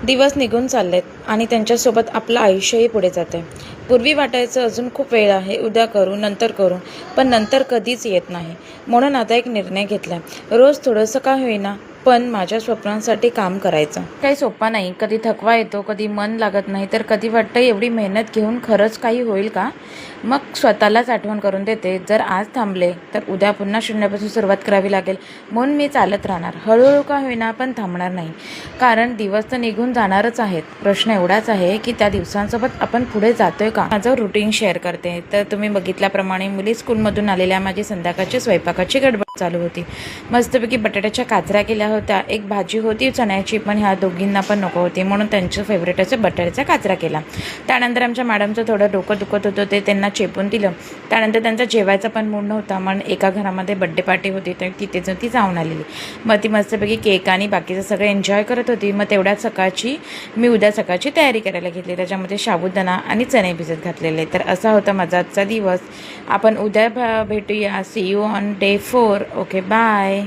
दिवस निघून चाललेत आणि त्यांच्यासोबत आपलं आयुष्यही पुढे जाते. पूर्वी वाटायचं अजून खूप वेळ आहे, उद्या करू, नंतर करू, पण नंतर कधीच येत नाही. म्हणून आता एक निर्णय घेतला, रोज थोडंसं का होईना पण माझ्या स्वप्नांसाठी काम करायचं. काही सोपं नाही, कधी थकवा येतो, कधी मन लागत नाही, तर कधी वाटतं एवढी मेहनत घेऊन खरंच काही होईल का. मग स्वतःलाच आठवण करून देते, जर आज थांबले तर उद्या पुन्हा शून्यापासून सुरुवात करावी लागेल. म्हणून मी चालत राहणार, हळूहळू का होईना पण थांबणार नाही. कारण दिवस तर निघून जाणारच आहेत. प्रश्न एवढाच आहे की त्या दिवसांसोबत आपण पुढे जातोय का. माझं रुटीन शेअर करते. तर तुम्ही बघितल्याप्रमाणे मुली स्कूलमधून आलेल्या, माझी संध्याकाळची स्वयंपाकाची गडबड चालू होती. मस्तपैकी बटाट्याच्या काचऱ्या केल्या होत्या, एक भाजी होती चण्याची, पण ह्या दोघींना पण नको होती म्हणून त्यांचं फेवरेट असं बटाट्याच्या काचऱ्या केला. त्यानंतर आमच्या मॅडमचं थोडं डोकं दुखत होतं, ते त्यांना चेपून दिलं. त्यानंतर त्यांचा जेवायचा पण मूड नव्हता, म्हणून एका घरामध्ये बड्डे पार्टी होती, तर तिथे ती जाऊन आलेली. मग ती मस्तपैकी केक आणि बाकीचं सगळं एन्जॉय करत होती. मग तेवढ्याच सकाळची मी उद्या सकाळची तयारी करायला घेतली. त्याच्यामध्ये साबुदाणा आणि चणे भिजत घातलेले. तर असा होता माझा आजचा दिवस. आपण उद्या भेटूया. See you on day 4. Okay, bye.